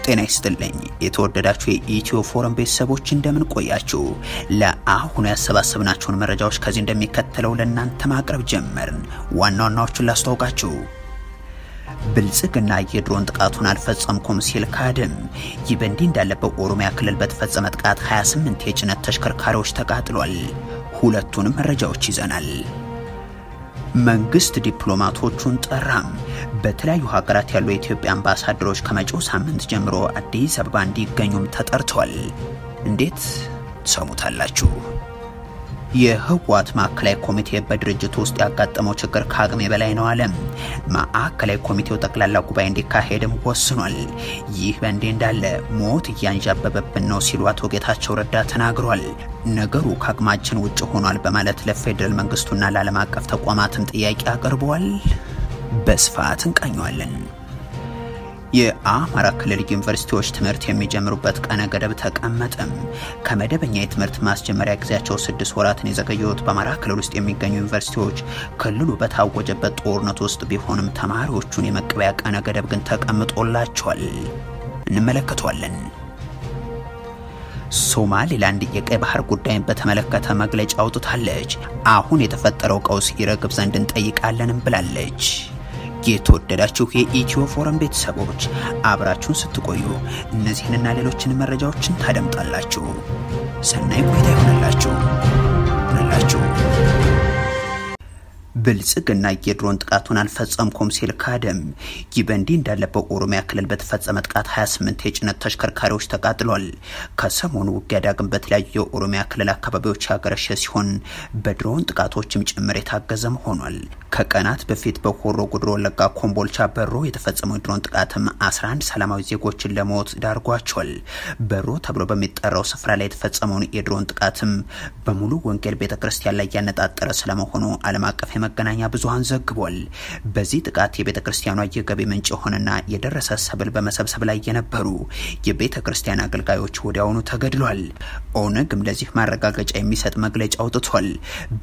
ጤና ይስጥልኝ የተወደዳችሁ የኢትዮ ፎረም ቤተሰቦች እንደምን ቆያችሁ ለአሁን ያሰባሰብናችሁን መረጃዎች ከዚህ እንደሚከተለው ለእናንተ ማቅረብ ጀመርን ዋና ዋናዎቹን ላስተዋውቃችሁ ብልጽግና የድሮን ጥቃቱን አልፈጸምኩም ሲል ካድም ይበንዲ እንዳለ በኦሮሚያ ክልል በተፈጸመ ጥቃት 28 የጭነት ተሽከርካሪዎች ተቃጥሏል ሁለቱንም መረጃዎች ይዘናል መንግስት ዲፕሎማቶቹን ጠራም በተለያዩ ሀገራት ያሉ የኢትዮጵያ አምባሳደሮች ከመጪው ሳምንት ጀምሮ አዲስ አበባ እንዲገኙም ተጠርተዋል እንዴት ሰሙታላችሁ የህወሓት ማዕከላዊ ኮሚቴ በድርጅቱ ውስጥ ያጋጠመው ችግር ከአቅሜ በላይ ነው አለ ማዕከላዊ ኮሚቴው ጠቅላላ ጉባኤ እንዲካሄድም ወስኗል ይህ በእንዲህ እንዳለ ሞት እያንዣበበብን ነው ሲሉ አቶ ጌታቸው ረዳ ተናግሯል ነገሩ ከአቅማችን ውጭ ሆኗል በማለት ለፌደራል መንግስቱና ለዓለም አቀፍ ተቋማትም ጥያቄ አቀርበዋል በስፋት እንቃኘዋለን የአማራ ክልል ዩኒቨርሲቲዎች ትምህርት የሚጀምሩበት ቀነ ገደብ ተቀመጠም ከመደበኛ የትምህርት ማስጀመሪያ ጊዜያቸው 6 ወራትን የዘገዩት በአማራ ክልል ውስጥ የሚገኙ ዩኒቨርሲቲዎች ክልሉ በታወጀበት ጦርነት ውስጥ ቢሆንም ተማሪዎቹን የመቀበያ ቀነ ገደብ ግን ተቀምጦላቸዋል እንመለከተዋለን ሶማሊላንድ የቀይ ባህር ጉዳይን በተመለከተ መግለጫ አውጥታለች አሁን የተፈጠረው ቀውስ ይረግብ ዘንድ እንጠይቃለንም ብላለች የተወደዳችሁ የኢትዮ ፎረም ቤተሰቦች አብራችሁን ስትቆዩ እነዚህንና ሌሎችን መረጃዎችን ታደምጣላችሁ ሰናይ ቆይታ ይሆንላችሁ ብልጽግና የድሮን ጥቃቱን አልፈጸምኩም ሲል ካደም ይበንዲ እንዳለ በኦሮሚያ ክልል በተፈጸመ ጥቃት 28 የጭነት ተሽከርካሪዎች ተቃጥሏል ከሰሞኑ ውጊያ ዳግም በተለያዩ የኦሮሚያ ክልል አካባቢዎች ያገረሸ ሲሆን በድሮን ጥቃቶችም ጭምር የታገዘም ሆኗል ከቀናት በፊት በሆሮ ጉድሮ ወለጋ ኮምቦልቻ በሮ የተፈጸመው ድሮን ጥቃትም 11 ሰላማዊ ዜጎችን ለሞት ዳርጓቸዋል በሮ ተብሎ በሚጠራው ስፍራ ላይ የተፈጸመውን የድሮን ጥቃትም በሙሉ ወንጌል ቤተክርስቲያን ላይ ያነጣጠረ ስለመሆኑ ዓለም አቀፍ መገናኛ ብዙሃን ዘግቧል በዚህ ጥቃት የቤተክርስቲያኗ የገቢ ምንጭ ሆነና የደረሰ ሰብል በመሰብሰብ ላይ የነበሩ የቤተክርስቲያን አገልጋዮች ወዲያውኑ ተገድሏል ኦነግም ለዚህ ማረጋገጫ የሚሰጥ መግለጫ አውጥቷል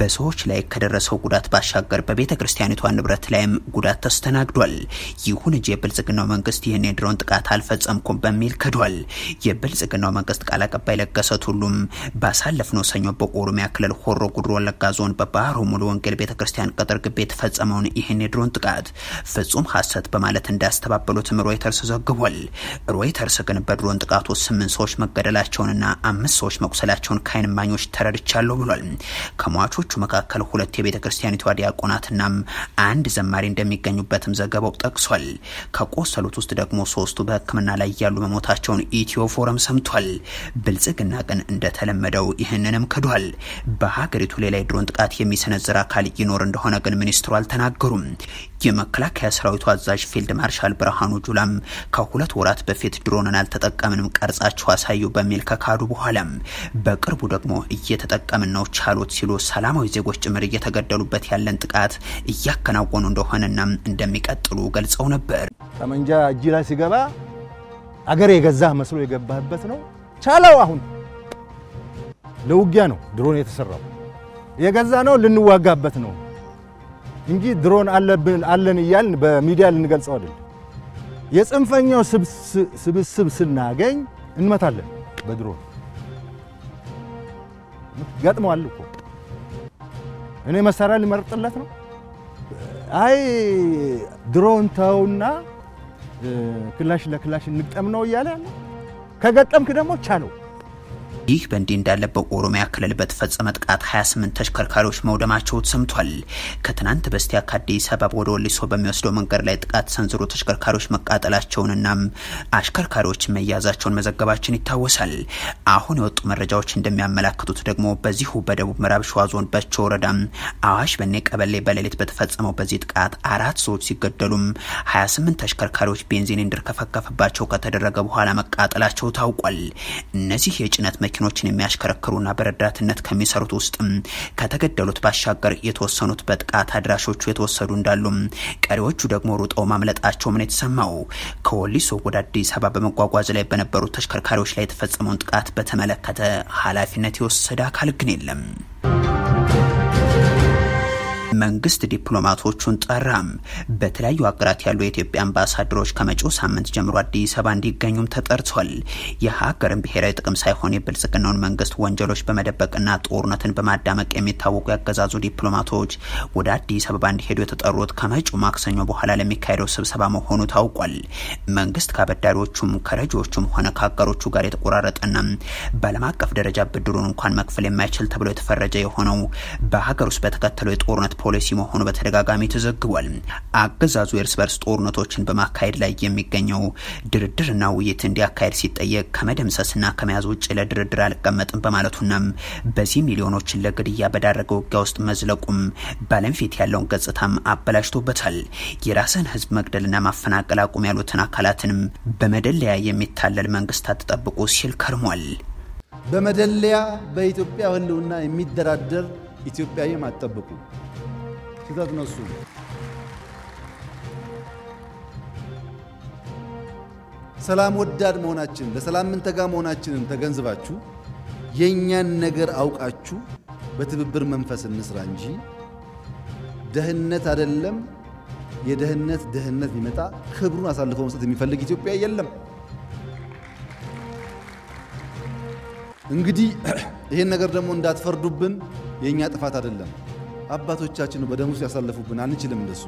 በሰዎች ላይ ከደረሰው ጉዳት ባሻገር በቤተክርስቲያኒቷ ንብረት ላይም ጉዳት ተስተናግዷል ይሁን እንጂ የብልጽግናው መንግስት ይህን የድሮን ጥቃት አልፈጸምኩም በሚል ክዷል የብልጽግናው መንግስት ቃል አቀባይ ለገሰ ቱሉም ባሳለፍነው ሰኞ በኦሮሚያ ክልል ሆሮ ጉድሮ ወለጋ ዞን በባህሩ ሙሉ ወንጌል ቤተክርስቲያን ቀጠር ግቤ የተፈጸመውን ይህን የድሮን ጥቃት ፍጹም ሐሰት በማለት እንዳስተባበሉትም ሮይተርስ ዘግቧል ሮይተርስ ግን በድሮን ጥቃቱ 8 ሰዎች መገደላቸውንና 5 ሰዎች መቁሰላቸውን ከዓይን እማኞች ተረድቻለሁ ብሏል ከሟቾቹ መካከል 2 የቤተክርስቲያኒቷ ዲያቆናትና አንድ ዘማሪ እንደሚገኙበትም ዘገባው ጠቅሷል ከቆሰሉት ውስጥ ደግሞ 3ቱ በሕክምና ላይ ያሉ መሞታቸውን ኢትዮ ፎረም ሰምቷል ብልጽግና ግን እንደተለመደው ይህንንም ክዷል በሀገሪቱ ሌላ የድሮን ጥቃት የሚሰነዝር አካል ይኖር እንደሆነ ግን ሚኒስትሩ አልተናገሩም የመከላከያ ሰራዊቱ አዛዥ ፊልድ ማርሻል ብርሃኑ ጁላም ከ2 ወራት በፊት ድሮንን አልተጠቀምንም ቀርጻቸው አሳዩ በሚል ከካዱ በኋላም በቅርቡ ደግሞ እየተጠቀምን ነው ቻሉት ሲሉ ሰላማዊ ዜጎች ጭምር እየተገደሉበት ያለን ጥቃት እያከናወኑ እንደሆነና እንደሚቀጥሉ ገልጸው ነበር ጠመንጃ እጅ ላይ ሲገባ አገር የገዛ መስሎ የገባበት ነው ቻለው አሁን ለውጊያ ነው ድሮን የተሰራው የገዛ ነው ልንዋጋበት ነው እንጂ ድሮን አለን ይያልን በሚዲያ ልንገልጸው አይደል የጽንፈኛው ስብስብ ስናገኝ እንመታለን በድሮን ገጥሟል እኮ እኔ መሳሪያ ሊመርጥለት ነው አይ ድሮን ታውና ክላሽ ለክላሽ እንግጠም ነው ይያለ ከገጠምክ ደግሞ ቻለው ይህ በእንዲህ እንዳለ በኦሮሚያ ክልል በተፈጸመ ጥቃት 28 ተሽከርካሪዎች መውደማቸው ተሰምቷል ከትናንት በስቲያ ከአዲስ አበባ ወደ ወሊሶ በሚወስደው መንገድ ላይ ጥቃት ሰንዝሮ ተሽከርካሪዎች መቃጠላቸውንና አሽከርካሪዎች መያዛቸውን መዘገባችን ይታወሳል አሁን የወጡ መረጃዎች እንደሚያመለክቱት ደግሞ በዚሁ በደቡብ ምዕራብ ሸዋ ዞን በቾ ወረዳ አዋሽ በኔ ቀበሌ በሌሊት በተፈጸመው በዚህ ጥቃት 4 ሰዎች ሲገደሉም 28 ተሽከርካሪዎች ቤንዚን እንዲርከፈከፍባቸው ከተደረገ በኋላ መቃጠላቸው ታውቋል እነዚህ የጭነት መኪኖችን የሚያሽከረክሩና በረዳትነት ከሚሰሩት ውስጥ ከተገደሉት ባሻገር የተወሰኑት በጥቃት አድራሾቹ የተወሰዱ እንዳሉ ቀሪዎቹ ደግሞ ሩጠው ማምለጣቸው ምን የተሰማው ከወሊሶ ወደ አዲስ አበባ በመጓጓዝ ላይ በነበሩ ተሽከርካሪዎች ላይ የተፈጸመውን ጥቃት በተመለከተ ኃላፊነት የወሰደ አካል ግን የለም መንግስት ዲፕሎማቶቹን ጠራም። በተለያዩ ሀገራት ያሉ የኢትዮጵያ አምባሳደሮች ከመጪው ሳምንት ጀምሮ አዲስ አበባ እንዲገኙም ተጠርቷል። የሀገርን ብሔራዊ ጥቅም ሳይሆን የብልጽግናውን መንግስት ወንጀሎች በመደበቅና ጦርነትን በማዳመቅ የሚታወቁ ያገዛዙ ዲፕሎማቶች ወደ አዲስ አበባ እንዲሄዱ የተጠሩት ከመጪው ማክሰኞ በኋላ ለሚካሄደው ስብሰባ መሆኑ ታውቋል። መንግስት ከአበዳሪዎቹም ከረጂዎቹም ሆነ ከአጋሮቹ ጋር የተቆራረጠና በዓለም አቀፍ ደረጃ ብድሩን እንኳን መክፈል የማይችል ተብሎ የተፈረጀ የሆነው በሀገር ውስጥ በተከተለው የጦርነት ፖሊሲ መሆኑ በተደጋጋሚ ተዘግቧል። አገዛዙ የእርስ በርስ ጦርነቶችን በማካሄድ ላይ የሚገኘው ድርድርና ውይይት እንዲያካሄድ ሲጠየቅ ከመደምሰስና ከመያዝ ውጭ ለድርድር አልቀመጥም በማለቱና በዚህ ሚሊዮኖችን ለግድያ በዳረገው ውጊያ ውስጥ መዝለቁም በዓለም ፊት ያለውን ገጽታም አበላሽቶበታል። የራስን ህዝብ መግደልና ማፈናቀል አቁም ያሉትን አካላትንም በመደለያ የሚታለል መንግስታት ተጠብቆ ሲል ከርሟል። በመደለያ በኢትዮጵያ ህልውና የሚደራደር ኢትዮጵያዊ ማጠብቁ ስህተት ነው። እሱ ሰላም ወዳድ መሆናችን ለሰላም ምንተጋ መሆናችንን ተገንዝባችሁ የኛን ነገር አውቃችሁ በትብብር መንፈስ እንስራ እንጂ ደህንነት አይደለም የደህንነት ቢመጣ ክብሩን አሳልፎ መስጠት የሚፈልግ ኢትዮጵያ የለም። እንግዲህ ይሄን ነገር ደግሞ እንዳትፈርዱብን የኛ ጥፋት አይደለም። አባቶቻችን በደም ውስጥ ያሳለፉብን አንችልም እንደሱ።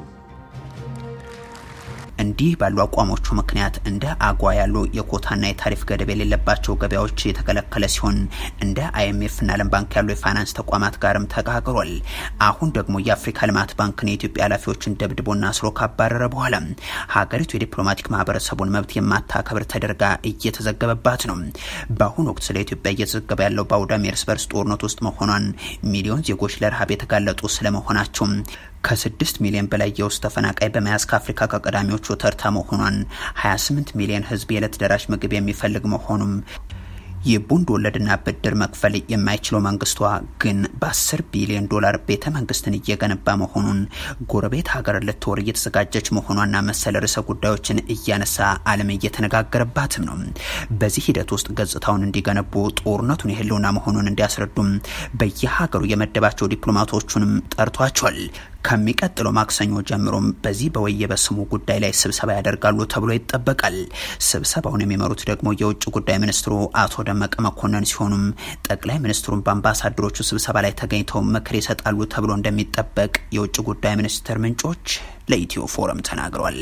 እንዲህ ባሉ አቋሞቹ ምክንያት እንደ አጓ ያሉ የኮታና የታሪፍ ገደብ የሌለባቸው ገበያዎች የተከለከለ ሲሆን እንደ IMF እና ዓለም ባንክ ያሉ የፋይናንስ ተቋማት ጋርም ተጋግሯል። አሁን ደግሞ የአፍሪካ ልማት ባንክና የኢትዮጵያ ኃላፊዎችን ደብድቦና አስሮ ካባረረ በኋላ ሀገሪቱ የዲፕሎማቲክ ማህበረሰቡን መብት የማታከብር ተደርጋ እየተዘገበባት ነው። በአሁኑ ወቅት ስለ ኢትዮጵያ እየተዘገበ ያለው በአውዳሚ እርስ በርስ ጦርነት ውስጥ መሆኗን ሚሊዮን ዜጎች ለረሃብ የተጋለጡ ስለመሆናቸው ከ6 ሚሊዮን በላይ የውስጥ ተፈናቃይ በመያዝ ከአፍሪካ ከቀዳሚዎቹ ተርታ መሆኗን 28 ሚሊዮን ህዝብ የዕለት ደራሽ ምግብ የሚፈልግ መሆኑም የቡንድ ወለድና ብድር መክፈል የማይችለው መንግስቷ ግን በ10 ቢሊዮን ዶላር ቤተ መንግስትን እየገነባ መሆኑን ጎረቤት ሀገር ልትወር እየተዘጋጀች መሆኗና መሰል ርዕሰ ጉዳዮችን እያነሳ ዓለም እየተነጋገረባትም ነው። በዚህ ሂደት ውስጥ ገጽታውን እንዲገነቡ ጦርነቱን የህልውና መሆኑን እንዲያስረዱም በየሀገሩ የመደባቸው ዲፕሎማቶቹንም ጠርቷቸዋል። ከሚቀጥለው ማክሰኞ ጀምሮም በዚህ በወየበስሙ ጉዳይ ላይ ስብሰባ ያደርጋሉ ተብሎ ይጠበቃል። ስብሰባውን የሚመሩት ደግሞ የውጭ ጉዳይ ሚኒስትሩ አቶ ደመቀ መኮንን ሲሆኑም ጠቅላይ ሚኒስትሩን በአምባሳደሮቹ ስብሰባ ላይ ተገኝተው ምክር ይሰጣሉ ተብሎ እንደሚጠበቅ የውጭ ጉዳይ ሚኒስትር ምንጮች ለኢትዮ ፎረም ተናግረዋል።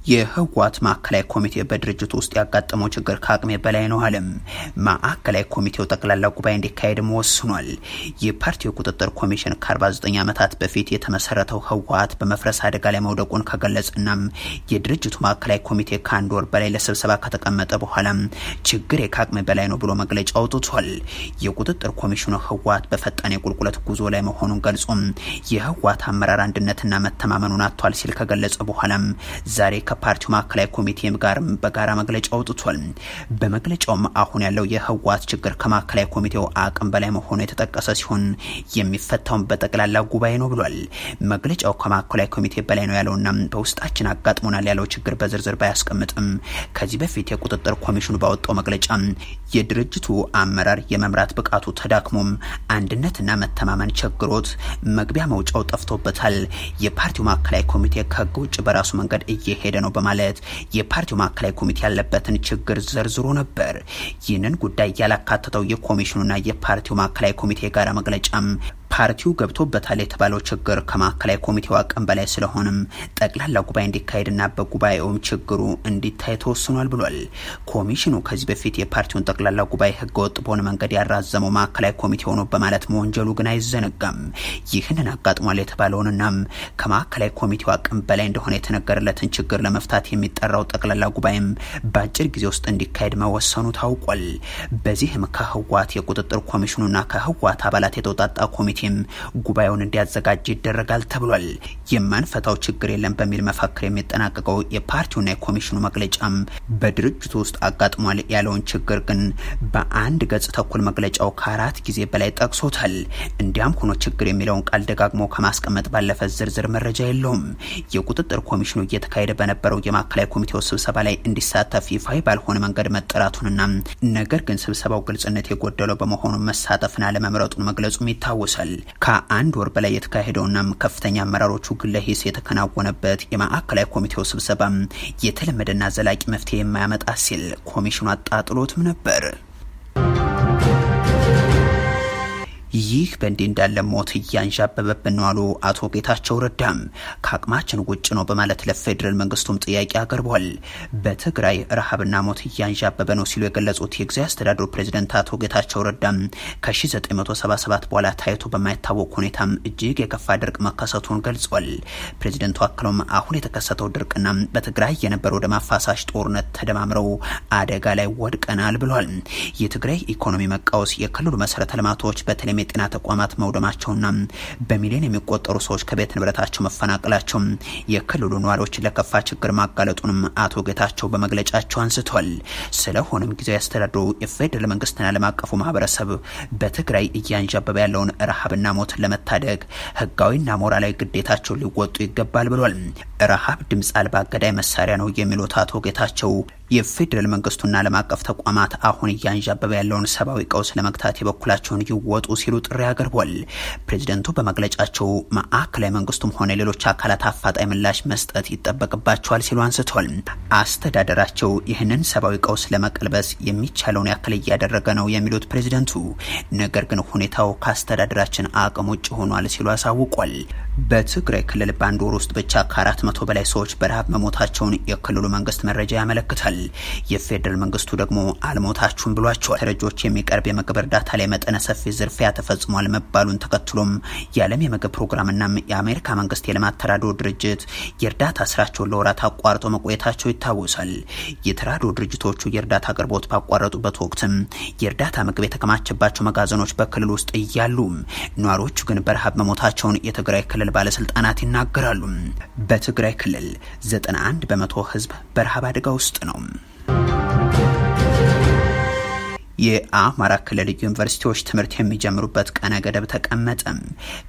የህወሓት ማዕከላዊ ኮሚቴ በድርጅቱ ውስጥ ያጋጠመው ችግር ከአቅሜ በላይ ነው አለም። ማዕከላዊ ኮሚቴው ጠቅላላ ጉባኤ እንዲካሄድም ወስኗል። የፓርቲው ቁጥጥር ኮሚሽን ከ49 ዓመታት በፊት የተመሰረተው ህወሓት በመፍረስ አደጋ ላይ መውደቁን ከገለጸና የድርጅቱ ማዕከላዊ ኮሚቴ ከአንድ ወር በላይ ለስብሰባ ከተቀመጠ በኋላ ችግር ከአቅሜ በላይ ነው ብሎ መግለጫ አውጥቷል። የቁጥጥር ኮሚሽኑ ህወሓት በፈጣን የቁልቁለት ጉዞ ላይ መሆኑን ገልጾም የህወሓት አመራር አንድነትና መተማመኑን አጥቷል ሲል ከገለጸ በኋላ ዛሬ ከፓርቲው ማዕከላዊ ኮሚቴም ጋር በጋራ መግለጫ አውጥቷል። በመግለጫውም አሁን ያለው የህወሓት ችግር ከማዕከላዊ ኮሚቴው አቅም በላይ መሆኑ የተጠቀሰ ሲሆን የሚፈታው በጠቅላላ ጉባኤ ነው ብሏል። መግለጫው ከማዕከላዊ ኮሚቴ በላይ ነው ያለውና በውስጣችን አጋጥሞናል ያለው ችግር በዝርዝር ባያስቀምጥም ከዚህ በፊት የቁጥጥር ኮሚሽኑ ባወጣው መግለጫ የድርጅቱ አመራር የመምራት ብቃቱ ተዳክሞም አንድነትና መተማመን ቸግሮት መግቢያ መውጫው ጠፍቶበታል። የፓርቲው ማዕከላዊ ኮሚቴ ከህግ ውጭ በራሱ መንገድ እየሄደ ነው በማለት የፓርቲው ማዕከላዊ ኮሚቴ ያለበትን ችግር ዘርዝሮ ነበር። ይህንን ጉዳይ ያላካተተው የኮሚሽኑና የፓርቲው ማዕከላዊ ኮሚቴ ጋራ መግለጫም ፓርቲው ገብቶበታል የተባለው ችግር ከማዕከላዊ ኮሚቴው አቅም በላይ ስለሆነም ጠቅላላ ጉባኤ እንዲካሄድና በጉባኤውም ችግሩ እንዲታይ ተወስኗል ብሏል። ኮሚሽኑ ከዚህ በፊት የፓርቲውን ጠቅላላ ጉባኤ ህገወጥ በሆነ መንገድ ያራዘመው ማዕከላዊ ኮሚቴ ሆኖ በማለት መወንጀሉ ግን አይዘነጋም። ይህንን አጋጥሟል የተባለውንና ከማዕከላዊ ኮሚቴው አቅም በላይ እንደሆነ የተነገረለትን ችግር ለመፍታት የሚጠራው ጠቅላላ ጉባኤም በአጭር ጊዜ ውስጥ እንዲካሄድ መወሰኑ ታውቋል። በዚህም ከህወሓት የቁጥጥር ኮሚሽኑና ከህወሓት አባላት የተውጣጣ ኮሚቴ ጉባኤውን እንዲያዘጋጅ ይደረጋል ተብሏል። የማንፈታው ችግር የለም በሚል መፈክር የሚጠናቀቀው የፓርቲውና የኮሚሽኑ መግለጫም በድርጅቱ ውስጥ አጋጥሟል ያለውን ችግር ግን በአንድ ገጽ ተኩል መግለጫው ከ4 ጊዜ በላይ ጠቅሶታል። እንዲያም ሆኖ ችግር የሚለውን ቃል ደጋግሞ ከማስቀመጥ ባለፈ ዝርዝር መረጃ የለውም። የቁጥጥር ኮሚሽኑ እየተካሄደ በነበረው የማዕከላዊ ኮሚቴው ስብሰባ ላይ እንዲሳተፍ ይፋዊ ባልሆነ መንገድ መጠራቱንና ነገር ግን ስብሰባው ግልጽነት የጎደለው በመሆኑ መሳተፍና ለመምረጡን መግለጹም ይታወሳል። ከአንድ ወር በላይ የተካሄደውና ከፍተኛ አመራሮቹ ግለ ሂስ የተከናወነበት የማዕከላዊ ኮሚቴው ስብሰባ የተለመደና ዘላቂ መፍትሄ የማያመጣ ሲል ኮሚሽኑ አጣጥሎትም ነበር። ይህ በእንዲህ እንዳለ ሞት እያንዣበበብን ነው አሉ አቶ ጌታቸው ረዳም። ከአቅማችን ውጭ ነው በማለት ለፌደራል መንግስቱም ጥያቄ አቅርቧል። በትግራይ ረሃብና ሞት እያንዣበበ ነው ሲሉ የገለጹት የጊዜያዊ አስተዳደሩ ፕሬዝዳንት አቶ ጌታቸው ረዳም ከ1977 በኋላ ታይቶ በማይታወቅ ሁኔታም እጅግ የከፋ ድርቅ መከሰቱን ገልጿል። ፕሬዝዳንቱ አክለውም አሁን የተከሰተው ድርቅና በትግራይ የነበረው ደም አፋሳሽ ጦርነት ተደማምረው አደጋ ላይ ወድቀናል ብሏል። የትግራይ ኢኮኖሚ መቃወስ፣ የክልሉ መሰረተ ልማቶች በተለይ የጤና ተቋማት መውደማቸውና በሚሊዮን የሚቆጠሩ ሰዎች ከቤት ንብረታቸው መፈናቀላቸው የክልሉ ነዋሪዎች ለከፋ ችግር ማጋለጡንም አቶ ጌታቸው በመግለጫቸው አንስተዋል። ስለሆነም ጊዜያዊ አስተዳደሩ የፌደራል መንግስትና ዓለም አቀፉ ማህበረሰብ በትግራይ እያንዣበበ ያለውን ረሃብና ሞት ለመታደግ ህጋዊና ሞራላዊ ግዴታቸው ሊወጡ ይገባል ብሏል። ረሃብ ድምጽ አልባ ገዳይ መሳሪያ ነው የሚሉት አቶ ጌታቸው የፌደራል መንግስቱና ዓለም አቀፍ ተቋማት አሁን እያንዣበበ ያለውን ሰብአዊ ቀውስ ለመግታት የበኩላቸውን ይወጡ ሲሉ ጥሪ አቅርቧል። ፕሬዝዳንቱ በመግለጫቸው ማዕከላዊ መንግስቱም ሆነ ሌሎች አካላት አፋጣኝ ምላሽ መስጠት ይጠበቅባቸዋል ሲሉ አንስተዋል። አስተዳደራቸው ይህንን ሰብአዊ ቀውስ ለመቀልበስ የሚቻለውን ያክል እያደረገ ነው የሚሉት ፕሬዝዳንቱ ነገር ግን ሁኔታው ከአስተዳደራችን አቅም ውጭ ሆኗል ሲሉ አሳውቋል። በትግራይ ክልል በአንድ ወር ውስጥ ብቻ ከ400 በላይ ሰዎች በረሃብ መሞታቸውን የክልሉ መንግስት መረጃ ያመለክታል። የፌደራል መንግስቱ ደግሞ አልሞታችሁም ብሏቸዋል። ተረጆች የሚቀርብ የምግብ እርዳታ ላይ መጠነ ሰፊ ዝርፊያ ተፈጽሟል መባሉን ተከትሎም የዓለም የምግብ ፕሮግራምና የአሜሪካ መንግስት የልማት ተራድኦ ድርጅት የእርዳታ ስራቸውን ለወራት አቋርጦ መቆየታቸው ይታወሳል። የተራድኦ ድርጅቶቹ የእርዳታ አቅርቦት ባቋረጡበት ወቅትም የእርዳታ ምግብ የተከማቸባቸው መጋዘኖች በክልል ውስጥ እያሉ ነዋሪዎቹ ግን በረሃብ መሞታቸውን የትግራይ ክልል ባለስልጣናት ይናገራሉ። በትግራይ ክልል 91 በመቶ ህዝብ በረሃብ አደጋ ውስጥ ነው። የአማራ ክልል ዩኒቨርሲቲዎች ትምህርት የሚጀምሩበት ቀነ ገደብ ተቀመጠ።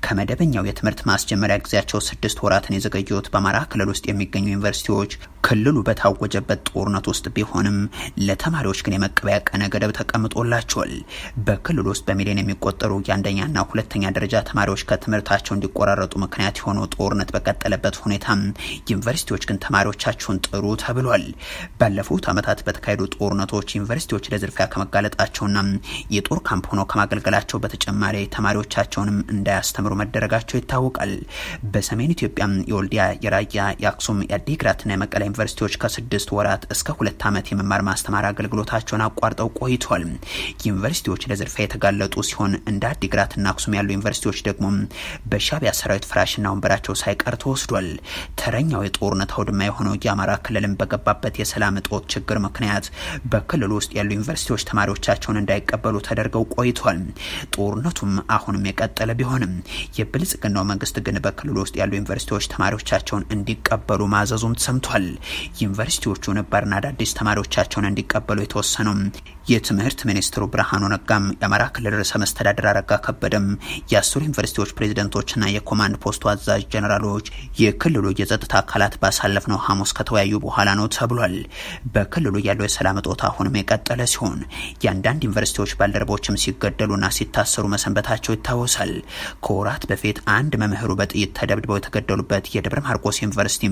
ከመደበኛው የትምህርት ማስጀመሪያ ጊዜያቸው 6 ወራትን የዘገዩት በአማራ ክልል ውስጥ የሚገኙ ዩኒቨርሲቲዎች ክልሉ በታወጀበት ጦርነት ውስጥ ቢሆንም ለተማሪዎች ግን የመቀበያ ቀነ ገደብ ተቀምጦላቸዋል። በክልሉ ውስጥ በሚሊዮን የሚቆጠሩ የአንደኛና ሁለተኛ ደረጃ ተማሪዎች ከትምህርታቸው እንዲቆራረጡ ምክንያት የሆነው ጦርነት በቀጠለበት ሁኔታ ዩኒቨርሲቲዎች ግን ተማሪዎቻቸውን ጥሩ ተብሏል። ባለፉት ዓመታት በተካሄዱ ጦርነቶች ዩኒቨርሲቲዎች ለዝርፊያ ከመጋለጣቸውና የጦር ካምፕ ሆነው ከማገልገላቸው በተጨማሪ ተማሪዎቻቸውንም እንዳያስተምሩ መደረጋቸው ይታወቃል። በሰሜን ኢትዮጵያ የወልዲያ፣ የራያ፣ የአክሱም፣ የአዲግራትና የመቀለ ዩኒቨርሲቲዎች ከ6 ወራት እስከ 2 ዓመት የመማር ማስተማር አገልግሎታቸውን አቋርጠው ቆይቷል። ዩኒቨርሲቲዎች ለዝርፊያ የተጋለጡ ሲሆን እንደ አዲግራትና አክሱም ያሉ ዩኒቨርሲቲዎች ደግሞ በሻዕቢያ ሰራዊት ፍራሽና ወንበራቸው ሳይቀር ተወስዷል። ተረኛው የጦርነት አውድማ የሆነው የአማራ ክልልን በገባበት የሰላም እጦት ችግር ምክንያት በክልሉ ውስጥ ያሉ ዩኒቨርሲቲዎች ተማሪዎቻቸውን እንዳይቀበሉ ተደርገው ቆይቷል። ጦርነቱም አሁንም የቀጠለ ቢሆንም የብልጽግናው መንግስት ግን በክልሉ ውስጥ ያሉ ዩኒቨርሲቲዎች ተማሪዎቻቸውን እንዲቀበሉ ማዘዙም ተሰምቷል። ዩኒቨርሲቲዎቹ ነባርና አዳዲስ ተማሪዎቻቸውን እንዲቀበሉ የተወሰነው የትምህርት ሚኒስትሩ ብርሃኑ ነጋም የአማራ ክልል ርዕሰ መስተዳድር አረጋ ከበደም የ10 ዩኒቨርሲቲዎች ፕሬዝዳንቶችና የኮማንድ ፖስቱ አዛዥ ጀነራሎች የክልሉ የጸጥታ አካላት ባሳለፍነው ሐሙስ ከተወያዩ በኋላ ነው ተብሏል። በክልሉ ያለው የሰላም እጦት አሁንም የቀጠለ ሲሆን የአንዳንድ ዩኒቨርሲቲዎች ባልደረቦችም ሲገደሉና ሲታሰሩ መሰንበታቸው ይታወሳል። ከወራት በፊት አንድ መምህሩ በጥይት ተደብድበው የተገደሉበት የደብረ ማርቆስ ዩኒቨርሲቲ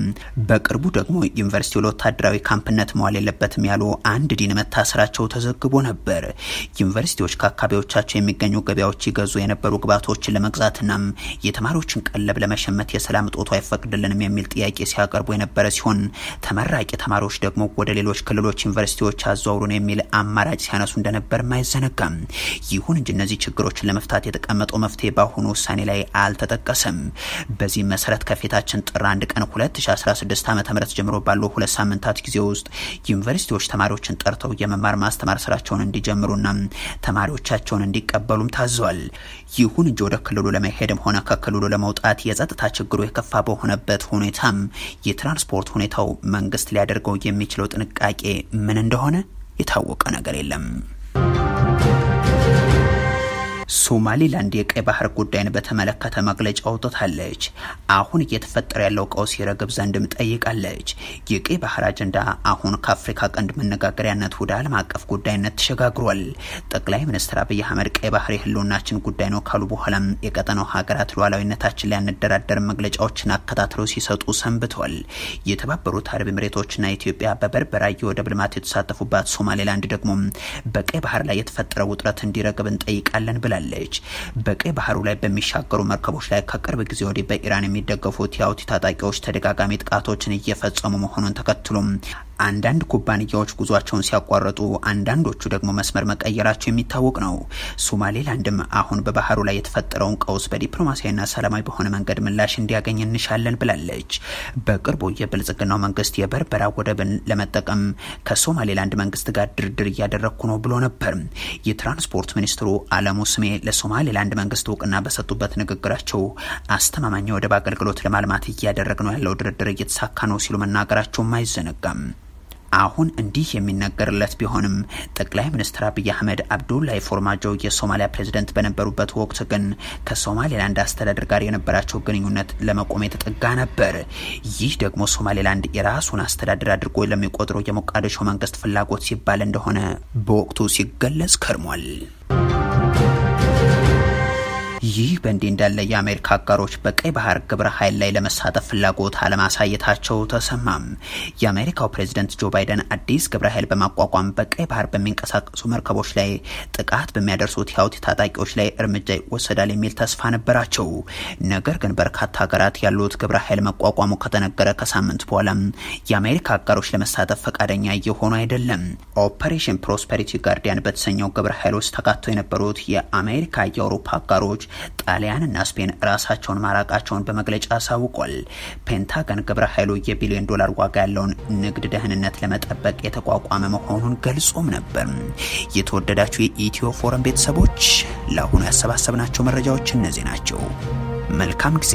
በቅርቡ ደግሞ ዩኒቨርሲቲው ለወታደራዊ ካምፕነት መዋል የለበትም ያሉ አንድ ዲን መታሰራቸው ተዘግቧል። ተዘግቦ ነበር። ዩኒቨርሲቲዎች ከአካባቢዎቻቸው የሚገኙ ገበያዎች ይገዙ የነበሩ ግብዓቶችን ለመግዛትና የተማሪዎችን ቀለብ ለመሸመት የሰላም እጦቱ አይፈቅድልንም የሚል ጥያቄ ሲያቀርቡ የነበረ ሲሆን ተመራቂ ተማሪዎች ደግሞ ወደ ሌሎች ክልሎች ዩኒቨርሲቲዎች አዘዋውሩን የሚል አማራጭ ሲያነሱ እንደነበር ማይዘነጋም። ይሁን እንጂ እነዚህ ችግሮችን ለመፍታት የተቀመጠው መፍትሄ በአሁኑ ውሳኔ ላይ አልተጠቀሰም። በዚህ መሰረት ከፊታችን ጥር 1 ቀን 2016 ዓ.ም ጀምሮ ባለው 2 ሳምንታት ጊዜ ውስጥ ዩኒቨርሲቲዎች ተማሪዎችን ጠርተው የመማር ማስተማር ስራቸውን እንዲጀምሩና ተማሪዎቻቸውን እንዲቀበሉም ታዘዋል። ይሁን እንጂ ወደ ክልሉ ለመሄድም ሆነ ከክልሉ ለመውጣት የጸጥታ ችግሩ የከፋ በሆነበት ሁኔታም የትራንስፖርት ሁኔታው መንግስት ሊያደርገው የሚችለው ጥንቃቄ ምን እንደሆነ የታወቀ ነገር የለም። ሶማሊላንድ የቀይ ባህር ጉዳይን በተመለከተ መግለጫ አውጥታለች። አሁን እየተፈጠረ ያለው ቀውስ ይረግብ ዘንድም ጠይቃለች። የቀይ ባህር አጀንዳ አሁን ከአፍሪካ ቀንድ መነጋገሪያነት ወደ ዓለም አቀፍ ጉዳይነት ተሸጋግሯል። ጠቅላይ ሚኒስትር አብይ አህመድ ቀይ ባህር የህልውናችን ጉዳይ ነው ካሉ በኋላም የቀጠናው ሀገራት ሉዓላዊነታችን ላይ አንደራደር መግለጫዎችን አከታትለው ሲሰጡ ሰንብተዋል። የተባበሩት አረብ ኤሚሬቶችና ኢትዮጵያ በበርበራ የወደብ ልማት የተሳተፉባት ሶማሊላንድ ደግሞ በቀይ ባህር ላይ የተፈጠረው ውጥረት እንዲረግብ እንጠይቃለን ብላለች። በቀይ ባህሩ ላይ በሚሻገሩ መርከቦች ላይ ከቅርብ ጊዜ ወዲህ በኢራን የሚደገፉት የሁቲ ታጣቂዎች ተደጋጋሚ ጥቃቶችን እየፈጸሙ መሆኑን ተከትሎ አንዳንድ ኩባንያዎች ጉዟቸውን ሲያቋርጡ አንዳንዶቹ ደግሞ መስመር መቀየራቸው የሚታወቅ ነው። ሶማሌላንድም አሁን በባህሩ ላይ የተፈጠረውን ቀውስ በዲፕሎማሲያዊና ሰላማዊ በሆነ መንገድ ምላሽ እንዲያገኝ እንሻለን ብላለች። በቅርቡ የብልጽግናው መንግስት የበርበራ ወደብን ለመጠቀም ከሶማሌላንድ መንግስት ጋር ድርድር እያደረኩ ነው ብሎ ነበር። የትራንስፖርት ሚኒስትሩ አለሙ ስሜ ለሶማሌላንድ መንግስት እውቅና በሰጡበት ንግግራቸው አስተማማኝ ወደብ አገልግሎት ለማልማት እያደረግ ነው ያለው ድርድር እየተሳካ ነው ሲሉ መናገራቸው አይዘነጋም። አሁን እንዲህ የሚነገርለት ቢሆንም ጠቅላይ ሚኒስትር አብይ አህመድ አብዱላሂ ፎርማጆ የሶማሊያ ፕሬዝዳንት በነበሩበት ወቅት ግን ከሶማሌላንድ አስተዳደር ጋር የነበራቸው ግንኙነት ለመቆም የተጠጋ ነበር። ይህ ደግሞ ሶማሌላንድ የራሱን አስተዳደር አድርጎ ለሚቆጥረው የሞቃዲሾ መንግስት ፍላጎት ሲባል እንደሆነ በወቅቱ ሲገለጽ ከርሟል። ይህ በእንዲህ እንዳለ የአሜሪካ አጋሮች በቀይ ባህር ግብረ ኃይል ላይ ለመሳተፍ ፍላጎት አለማሳየታቸው ተሰማም። የአሜሪካው ፕሬዝዳንት ጆ ባይደን አዲስ ግብረ ኃይል በማቋቋም በቀይ ባህር በሚንቀሳቀሱ መርከቦች ላይ ጥቃት በሚያደርሱት የሁቲ ታጣቂዎች ላይ እርምጃ ይወሰዳል የሚል ተስፋ ነበራቸው። ነገር ግን በርካታ ሀገራት ያሉት ግብረ ኃይል መቋቋሙ ከተነገረ ከሳምንት በኋላ የአሜሪካ አጋሮች ለመሳተፍ ፈቃደኛ እየሆኑ አይደለም። ኦፐሬሽን ፕሮስፐሪቲ ጋርዲያን በተሰኘው ግብረ ኃይል ውስጥ ተካተው የነበሩት የአሜሪካ የአውሮፓ አጋሮች ጣሊያንና ስፔን ራሳቸውን ማራቃቸውን በመግለጫ አሳውቋል። ፔንታገን ግብረ ኃይሉ የቢሊዮን ዶላር ዋጋ ያለውን ንግድ ደህንነት ለመጠበቅ የተቋቋመ መሆኑን ገልጾም ነበር። የተወደዳችሁ የኢትዮ ፎረም ቤተሰቦች ለአሁኑ ያሰባሰብናቸው መረጃዎች እነዚህ ናቸው። መልካም ጊዜ።